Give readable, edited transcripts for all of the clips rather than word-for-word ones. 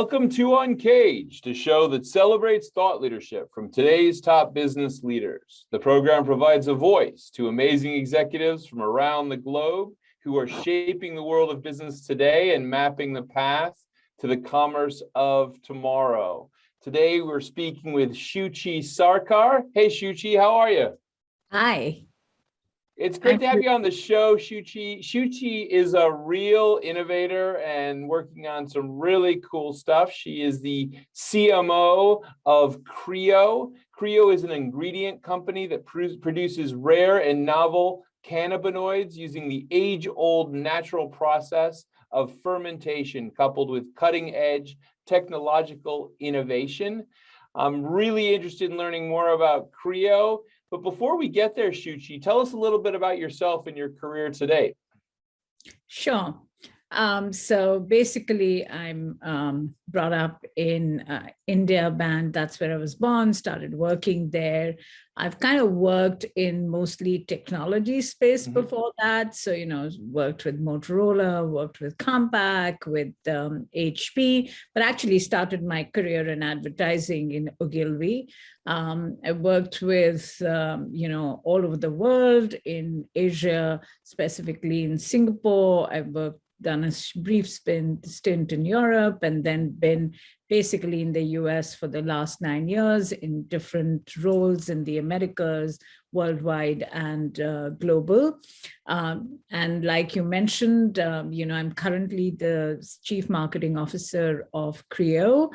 Welcome to UNCAGED, a show that celebrates thought leadership from today's top business leaders. The program provides a voice to amazing executives from around the globe who are shaping the world of business today and mapping the path to the commerce of tomorrow. Today, we're speaking with Shuchi Sarkar. Hey, Shuchi, how are you? Hi. It's great to have you on the show, Shuchi. Shuchi is a real innovator and working on some really cool stuff. She is the CMO of Creo. Creo is an ingredient company that produces rare and novel cannabinoids using the age-old natural process of fermentation coupled with cutting-edge technological innovation. I'm really interested in learning more about Creo. But before we get there, Shuchi, tell us a little bit about yourself and your career today. Sure. So basically, I'm brought up in India, and that's where I was born, started working there. I've kind of worked in mostly technology space before that. So, worked with Motorola, worked with Compaq, with HP, but actually started my career in advertising in Ogilvy. I worked with, all over the world, in Asia, specifically in Singapore. I've done a brief stint in Europe, and then been basically in the US for the last 9 years in different roles in the Americas, worldwide and global. And like you mentioned, I'm currently the Chief Marketing Officer of Creo.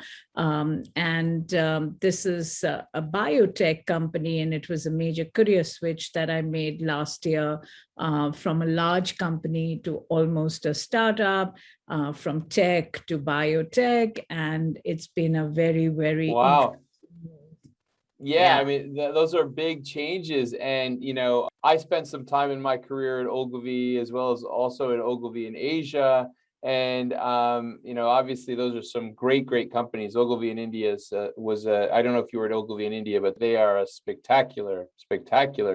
This is a biotech company, and it was a major career switch that I made last year from a large company to almost a startup, from tech to biotech. And it's been a very, very wow. Yeah, I mean, those are big changes. And, I spent some time in my career at Ogilvy, as well as also at Ogilvy in Asia. And, obviously, those are some great companies. Ogilvy in India I don't know if you were at Ogilvy in India, but they are a spectacular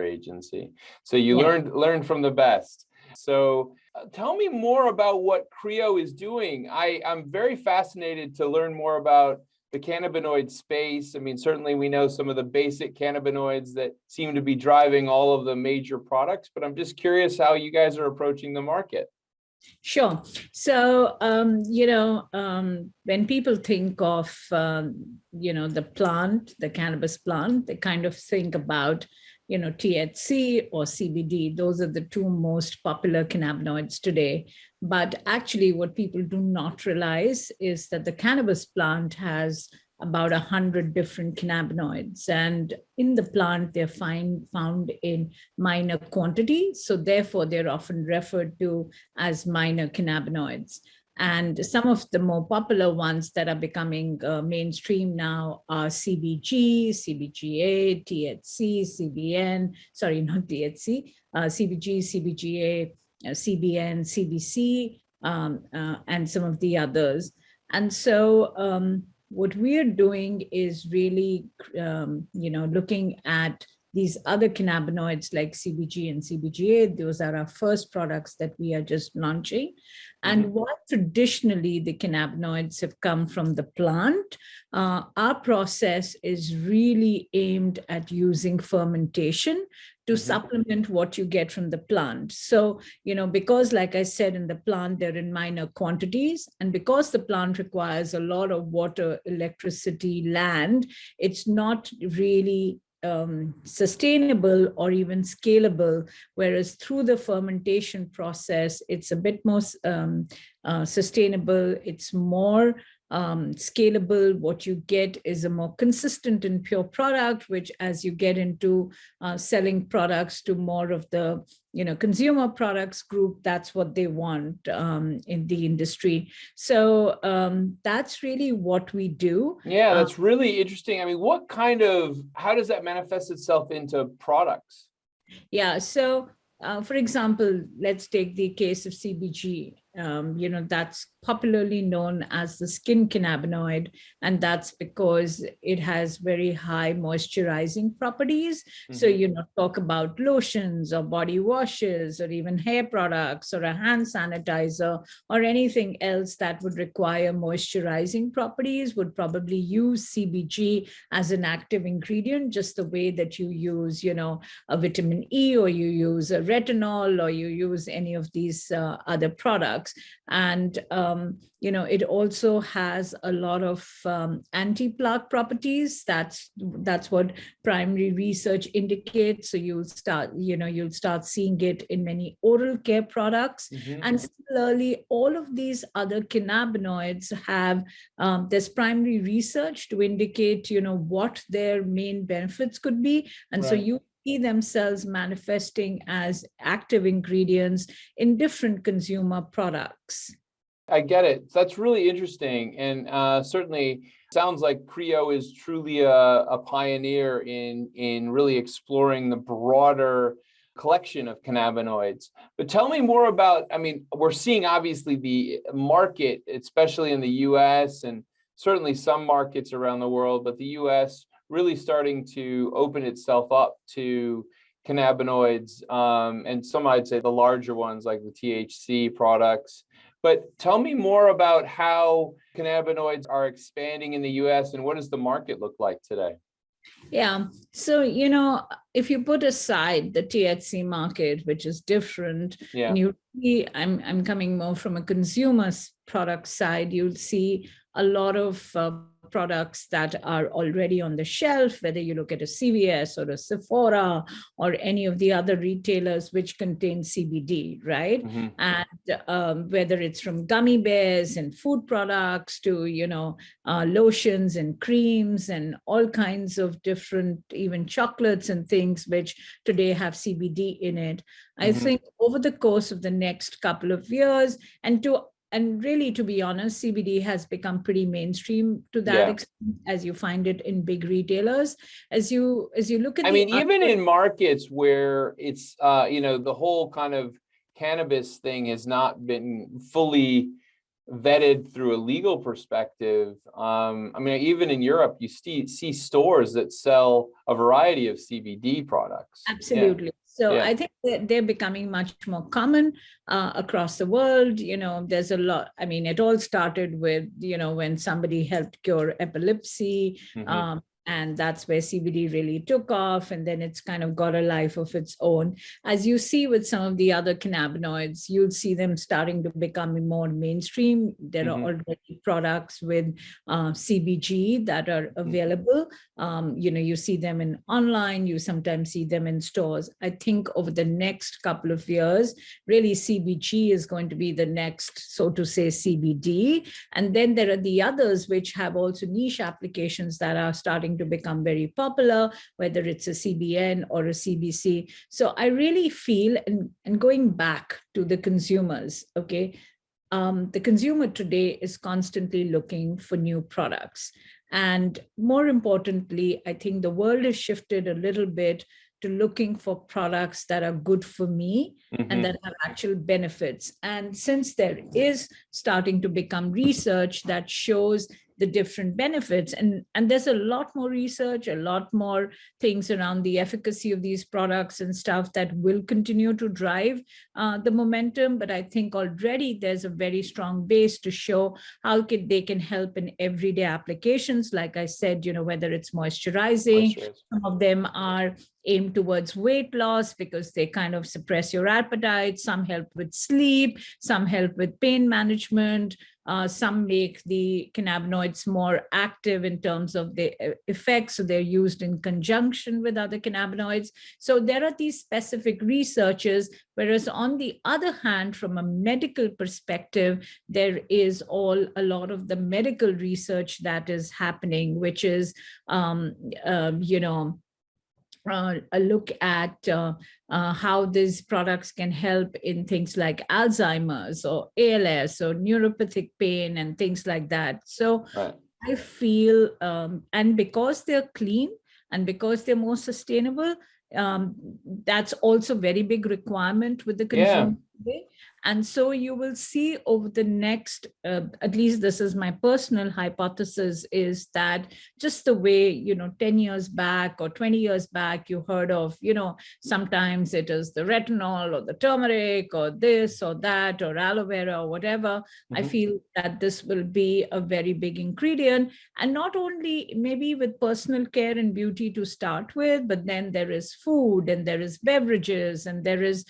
agency. So you learned from the best. So tell me more about what Creo is doing. I'm very fascinated to learn more about the cannabinoid space. I mean, certainly we know some of the basic cannabinoids that seem to be driving all of the major products, but I'm just curious how you guys are approaching the market. Sure. So, when people think of, the plant, the cannabis plant, they kind of think about, THC or CBD. Those are the two most popular cannabinoids today. But actually, what people do not realize is that the cannabis plant has about 100 different cannabinoids. And in the plant, they're found in minor quantity. So therefore, they're often referred to as minor cannabinoids. And some of the more popular ones that are becoming mainstream now are CBG, CBGA, THC, CBN, sorry, not THC, CBG, CBGA, CBN, CBC, and some of the others. And so what we're doing is really, looking at these other cannabinoids like CBG and CBGA. Those are our first products that we are just launching. And while traditionally the cannabinoids have come from the plant, our process is really aimed at using fermentation to supplement what you get from the plant. So, because like I said, in the plant, they're in minor quantities, and because the plant requires a lot of water, electricity, land, it's not really sustainable or even scalable, whereas through the fermentation process, it's a bit more sustainable, it's more scalable. What you get is a more consistent and pure product, which as you get into selling products to more of the consumer products group, that's what they want in the industry. So that's really what we do. Yeah, that's really interesting. I mean, how does that manifest itself into products? Yeah, so for example, let's take the case of CBG. That's popularly known as the skin cannabinoid. And that's because it has very high moisturizing properties. So, talk about lotions or body washes or even hair products or a hand sanitizer or anything else that would require moisturizing properties would probably use CBG as an active ingredient, just the way that you use, a vitamin E, or you use a retinol, or you use any of these other products. And it also has a lot of anti-plaque properties. That's what primary research indicates. So you'll start seeing it in many oral care products. And similarly, all of these other cannabinoids have there's primary research to indicate what their main benefits could be. And so you see themselves manifesting as active ingredients in different consumer products. I get it. That's really interesting. And certainly sounds like Creo is truly a pioneer in really exploring the broader collection of cannabinoids. But tell me more about, we're seeing obviously the market, especially in the US and certainly some markets around the world, but the US really starting to open itself up to cannabinoids, and some I'd say the larger ones like the THC products. But tell me more about how cannabinoids are expanding in the US and what does the market look like today? Yeah. So, if you put aside the THC market, which is different, and you see, I'm coming more from a consumer product side, you'll see a lot of products that are already on the shelf, whether you look at a CVS or a Sephora or any of the other retailers which contain CBD, right? And whether it's from gummy bears and food products to, lotions and creams and all kinds of different, even chocolates and things which today have CBD in it. I think over the course of the next couple of years, and really, to be honest, CBD has become pretty mainstream to that extent, as you find it in big retailers. As you look at, even in markets where it's, the whole kind of cannabis thing has not been fully vetted through a legal perspective. Even in Europe, you see stores that sell a variety of CBD products. Absolutely. Yeah. So I think they're becoming much more common across the world. There's a lot. It all started with, when somebody helped cure epilepsy. And that's where CBD really took off. And then it's kind of got a life of its own. As you see with some of the other cannabinoids, you'll see them starting to become more mainstream. There are already products with CBG that are available. You see them in online, you sometimes see them in stores. I think over the next couple of years, really CBG is going to be the next, so to say, CBD. And then there are the others which have also niche applications that are starting to become very popular, whether it's a CBN or a CBC. So I really feel, and going back to the consumers, the consumer today is constantly looking for new products. And more importantly, I think the world has shifted a little bit to looking for products that are good for me and that have actual benefits. And since there is starting to become research that shows the different benefits, and there's a lot more research, a lot more things around the efficacy of these products and stuff that will continue to drive the momentum. But I think already there's a very strong base to show how they can help in everyday applications. Like I said, whether it's moisturizing, some of them are aimed towards weight loss because they kind of suppress your appetite. Some help with sleep, some help with pain management. Some make the cannabinoids more active in terms of the effects, so they're used in conjunction with other cannabinoids. So there are these specific researches, whereas on the other hand, from a medical perspective, there is a lot of the medical research that is happening, which is, a look at how these products can help in things like Alzheimer's or ALS or neuropathic pain and things like that. So I feel, and because they're clean and because they're more sustainable, that's also very big requirement with the consumer today. And so you will see over the next, at least this is my personal hypothesis, is that just the way, 10 years back or 20 years back, you heard of, sometimes it is the retinol or the turmeric or this or that or aloe vera or whatever. I feel that this will be a very big ingredient, and not only maybe with personal care and beauty to start with, but then there is food and there is beverages and there is,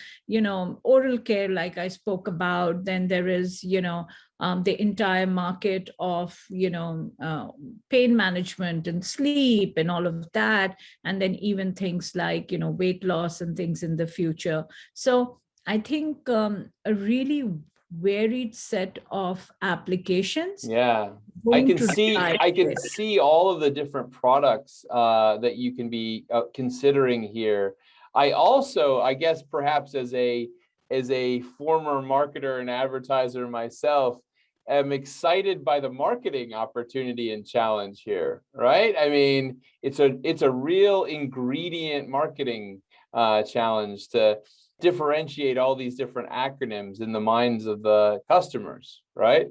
oral care, like I spoke about. Then there is, the entire market of, pain management and sleep and all of that. And then even things like, weight loss and things in the future. So I think a really varied set of applications. Yeah, I can see all of the different products that you can be considering here. I guess perhaps as a former marketer and advertiser myself, am excited by the marketing opportunity and challenge here, right? I mean, it's a real ingredient marketing challenge to differentiate all these different acronyms in the minds of the customers, right?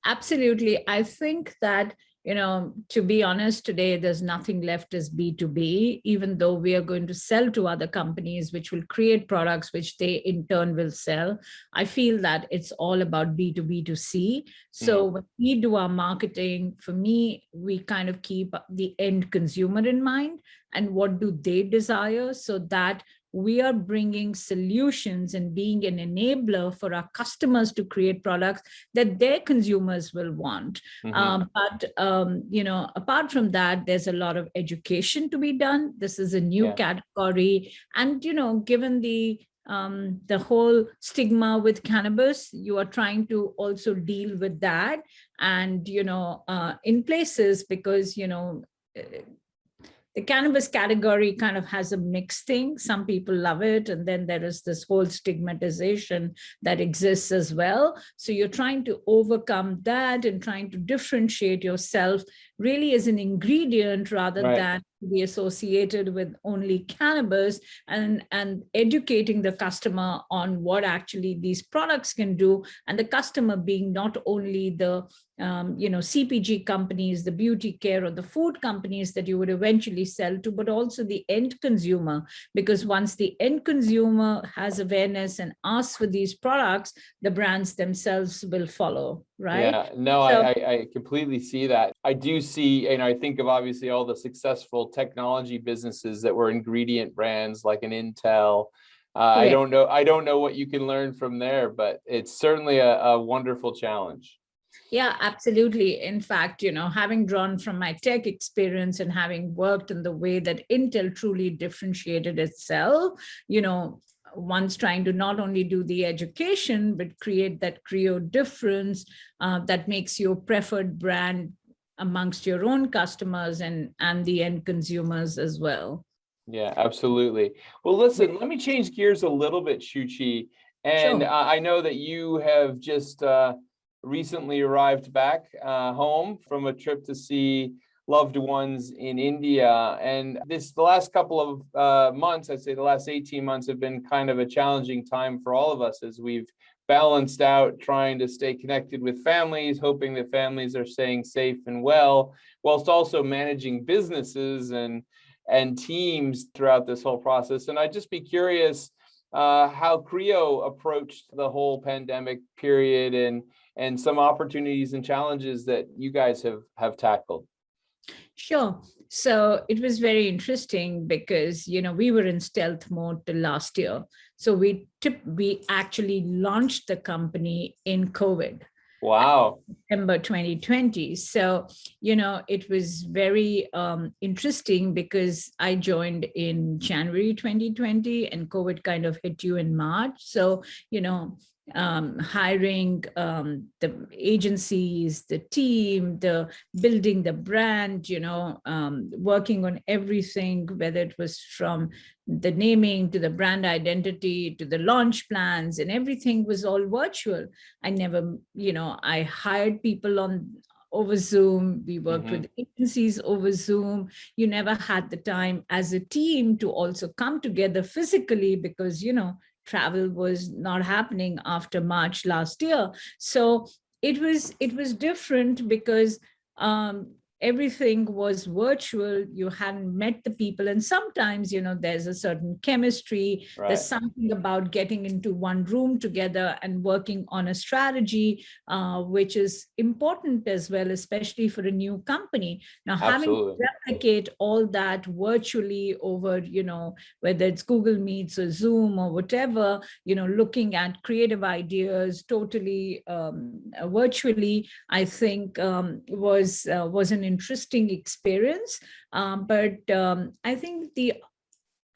Absolutely. I think that, to be honest, today there's nothing left as B2B, even though we are going to sell to other companies, which will create products which they in turn will sell. I feel that it's all about B2B2C. So when we do our marketing, for me, we kind of keep the end consumer in mind and what do they desire, so that we are bringing solutions and being an enabler for our customers to create products that their consumers will want. But apart from that, there's a lot of education to be done. This is a new category. And, given the whole stigma with cannabis, you are trying to also deal with that. And, in places, because, the cannabis category kind of has a mixed thing. Some people love it. And then there is this whole stigmatization that exists as well. So you're trying to overcome that and trying to differentiate yourself really as an ingredient rather than to be associated with only cannabis, and educating the customer on what actually these products can do. And the customer being not only the CPG companies, the beauty care or the food companies that you would eventually sell to, but also the end consumer. Because once the end consumer has awareness and asks for these products, the brands themselves will follow, right? Yeah, no, I completely see that. I do see, and I think of obviously all the successful technology businesses that were ingredient brands like an Intel. I don't know what you can learn from there, but it's certainly a wonderful challenge. Yeah, absolutely. In fact, having drawn from my tech experience and having worked in the way that Intel truly differentiated itself, one's trying to not only do the education, but create that Creo difference that makes you a preferred brand amongst your own customers and the end consumers as well. Yeah, absolutely. Well, listen, let me change gears a little bit, Shuchi. And sure. I know that you have just recently arrived back home from a trip to see loved ones in India. And the last couple of months, I'd say the last 18 months have been kind of a challenging time for all of us as we've balanced out trying to stay connected with families, hoping that families are staying safe and well, whilst also managing businesses and teams throughout this whole process. And I'd just be curious how Creo approached the whole pandemic period and some opportunities and challenges that you guys have tackled. Sure. So it was very interesting because, we were in stealth mode till last year. So we actually launched the company in COVID. Wow. September 2020. So, it was very interesting because I joined in January 2020 and COVID kind of hit you in March. So, hiring the agencies, the team, the building the brand, working on everything, whether it was from the naming to the brand identity to the launch plans, and everything was all virtual. I hired people over Zoom. We worked with agencies over Zoom. You never had the time as a team to also come together physically because, travel was not happening after March last year. So it was different because everything was virtual. You hadn't met the people, and sometimes, there's a certain chemistry. Right. There's something about getting into one room together and working on a strategy, which is important as well, especially for a new company. Now, having to replicate all that virtually over, whether it's Google Meets or Zoom or whatever, looking at creative ideas totally virtually, I think was an interesting experience. But I think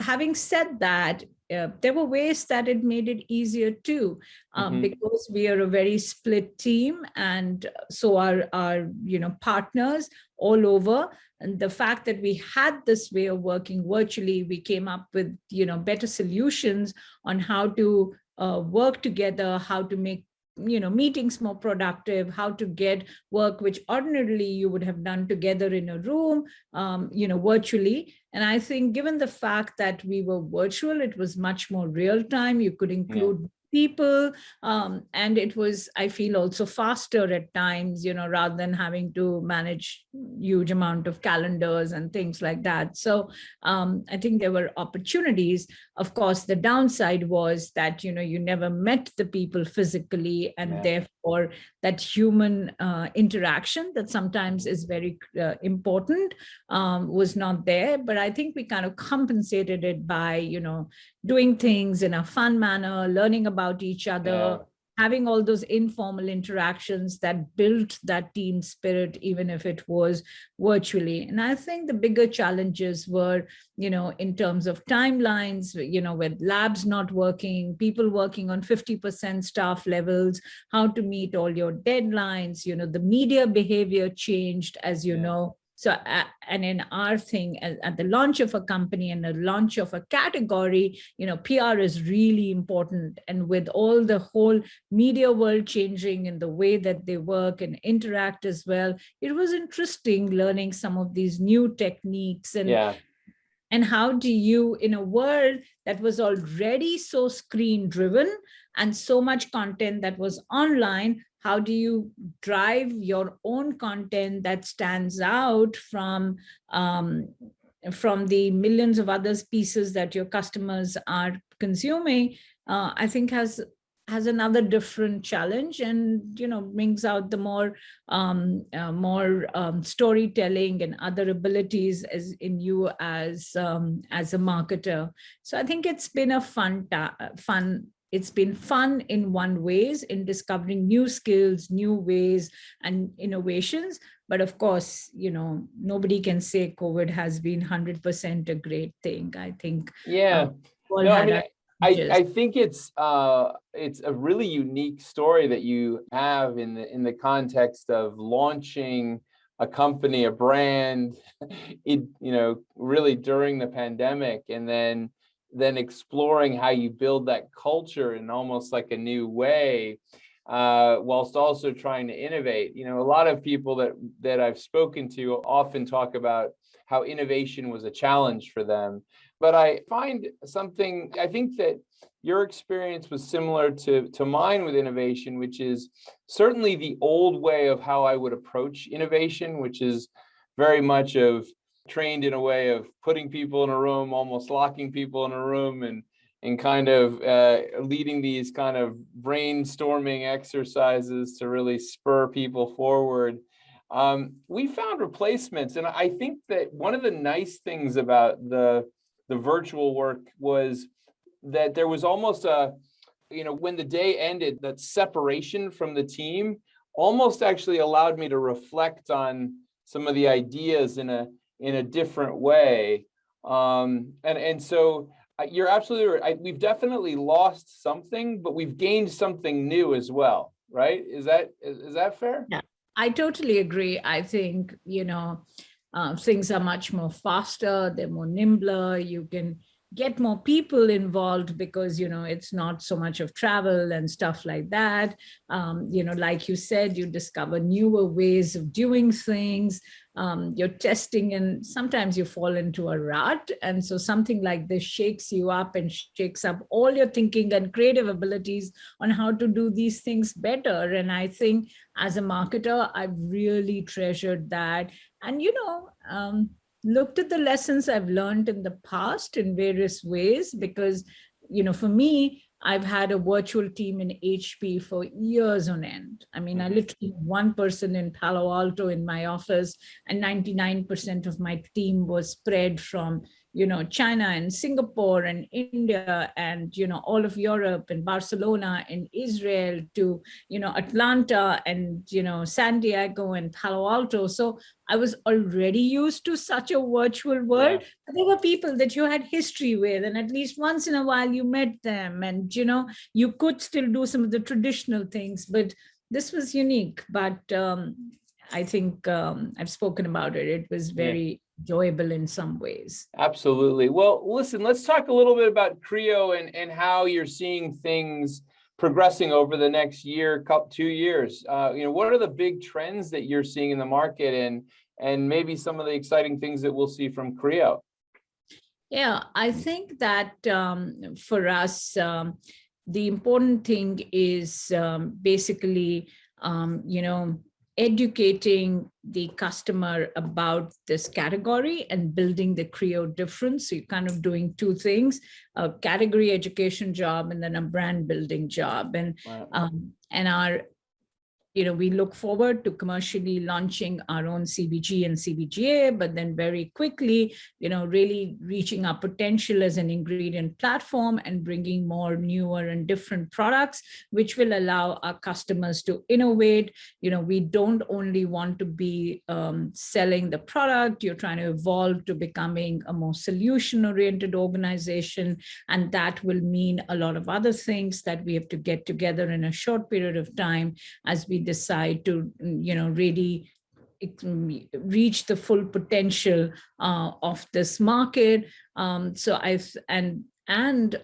having said that, there were ways that it made it easier too, because we are a very split team, and so are our partners all over. And the fact that we had this way of working virtually, we came up with better solutions on how to work together, how to make meetings more productive, how to get work which ordinarily you would have done together in a room, virtually. And I think given the fact that we were virtual, it was much more real time. You could include people, and it was, I feel, also faster at times, rather than having to manage huge amount of calendars and things like that. So I think there were opportunities. Of course, the downside was that you never met the people physically, and therefore that human interaction that sometimes is very important was not there. But I think we kind of compensated it by doing things in a fun manner, learning about each other, having all those informal interactions that built that team spirit, even if it was virtually. And I think the bigger challenges were, in terms of timelines, with labs not working, people working on 50% staff levels, how to meet all your deadlines, the media behavior changed, as you know. So, and in our thing, at the launch of a company and the launch of a category, PR is really important. And with all the whole media world changing in the way that they work and interact as well, it was interesting learning some of these new techniques. And how do you, in a world that was already so screen driven and so much content that was online, how do you drive your own content that stands out from the millions of other pieces that your customers are consuming? I think has another different challenge, and brings out the more storytelling and other abilities as in you as a marketer. So I think it's been a fun. It's been fun in one ways, in discovering new skills, new ways, and innovations. But of course, nobody can say COVID has been 100% a great thing. I think. I think it's a really unique story that you have in the context of launching a company, a brand, really during the pandemic, and then exploring how you build that culture in almost like a new way, whilst also trying to innovate. A lot of people that I've spoken to often talk about how innovation was a challenge for them. But I think that your experience was similar to mine with innovation, which is certainly the old way of how I would approach innovation, which is very much trained in a way of putting people in a room, almost locking people in a room, and kind of leading these kind of brainstorming exercises to really spur people forward. We found replacements, and I think that one of the nice things about the virtual work was that there was almost when the day ended, that separation from the team almost actually allowed me to reflect on some of the ideas in a different way. And so you're absolutely right. We've definitely lost something, but we've gained something new as well, right? Is that fair? Yeah, I totally agree. I think, things are much more faster, they're more nimbler, you can get more people involved because, it's not so much of travel and stuff like that. Like you said, you discover newer ways of doing things. you're testing, and sometimes you fall into a rut. And so something like this shakes you up and shakes up all your thinking and creative abilities on how to do these things better. And I think as a marketer, I've really treasured that. And, looked at the lessons I've learned in the past in various ways, because, for me, I've had a virtual team in HP for years on end. I mean, I literally one person in Palo Alto in my office, and 99% of my team was spread from, China and Singapore and India and, all of Europe and Barcelona and Israel to, Atlanta and, San Diego and Palo Alto. So I was already used to such a virtual world. Yeah. There were people that you had history with, and at least once in a while you met them, and you could still do some of the traditional things, but this was unique. But I think I've spoken about it. It was very enjoyable in some ways. Absolutely. Well, listen, let's talk a little bit about Creo and how you're seeing things progressing over the next year, 2 years. What are the big trends that you're seeing in the market, and maybe some of the exciting things that we'll see from Creo? Yeah, I think that for us, the important thing is basically, educating the customer about this category and building the Creo difference. So you're kind of doing two things: a category education job and then a brand building job. And our we look forward to commercially launching our own CBG and CBGA, but then very quickly, really reaching our potential as an ingredient platform and bringing more newer and different products, which will allow our customers to innovate. We don't only want to be selling the product. You're trying to evolve to becoming a more solution-oriented organization. And that will mean a lot of other things that we have to get together in a short period of time as we decide to, really reach the full potential of this market. And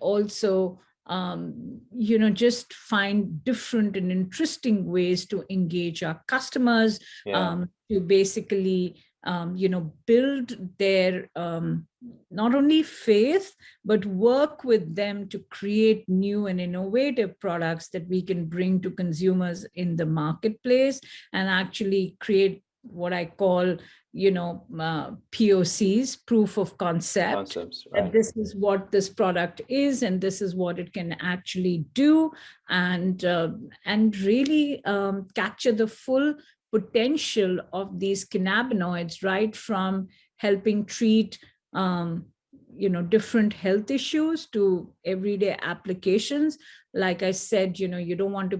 also, just find different and interesting ways to engage our customers, to basically, build their not only faith, but work with them to create new and innovative products that we can bring to consumers in the marketplace, and actually create what I call, POCs, proof of concepts, right? That this is what this product is, and this is what it can actually do, and really capture the full potential of these cannabinoids, right from helping treat different health issues to everyday applications. Like I said, you want to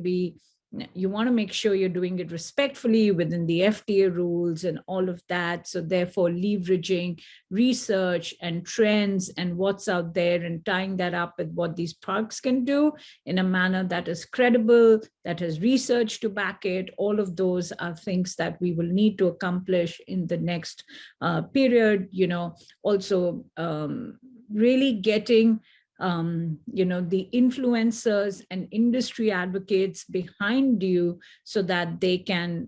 make sure you're doing it respectfully within the FDA rules and all of that. So therefore, leveraging research and trends and what's out there and tying that up with what these products can do in a manner that is credible, that has research to back it. All of those are things that we will need to accomplish in the next period. Also really getting the influencers and industry advocates behind you, so that they can,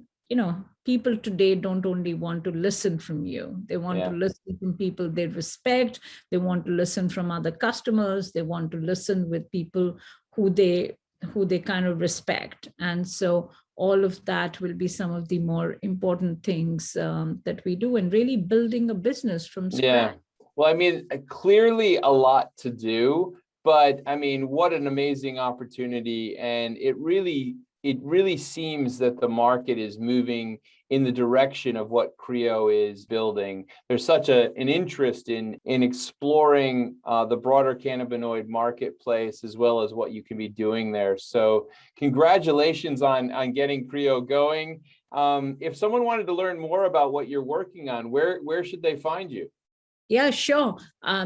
people today don't only want to listen from you. They want to listen from people they respect. They want to listen from other customers. They want to listen with people who they kind of respect. And so all of that will be some of the more important things that we do, and really building a business from scratch. Yeah. Well, clearly a lot to do, but what an amazing opportunity. And it really seems that the market is moving in the direction of what Creo is building. There's such an interest in exploring the broader cannabinoid marketplace, as well as what you can be doing there. So congratulations on getting Creo going. If someone wanted to learn more about what you're working on, where should they find you? Yeah, sure.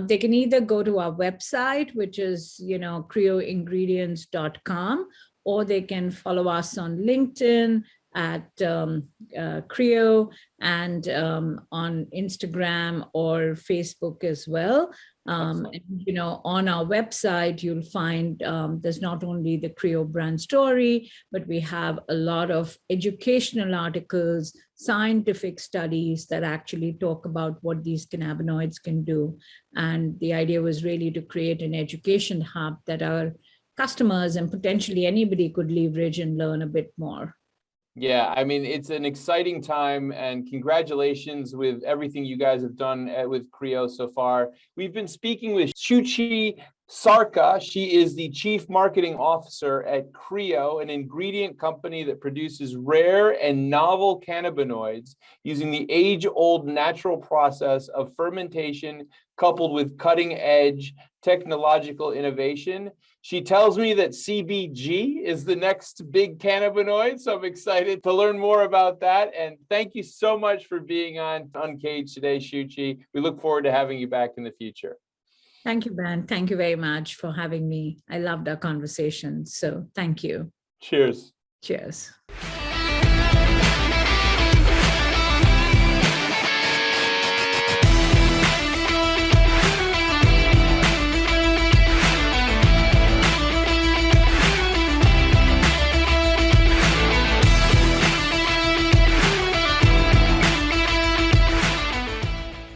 They can either go to our website, which is, creoingredients.com, or they can follow us on LinkedIn, at Creo and on Instagram or Facebook as well. And, you know, on our website, you'll find there's not only the Creo brand story, but we have a lot of educational articles, scientific studies that actually talk about what these cannabinoids can do. And the idea was really to create an education hub that our customers and potentially anybody could leverage and learn a bit more. Yeah, I mean, it's an exciting time, and congratulations with everything you guys have done with Creo so far. We've been speaking with Shuchi Sarkar. She is the Chief Marketing Officer at Creo, an ingredient company that produces rare and novel cannabinoids using the age-old natural process of fermentation coupled with cutting-edge technological innovation. She tells me that CBG is the next big cannabinoid, so I'm excited to learn more about that. And thank you so much for being on Uncaged today, Shuchi. We look forward to having you back in the future. Thank you, Ben. Thank you very much for having me. I loved our conversation, so thank you. Cheers. Cheers.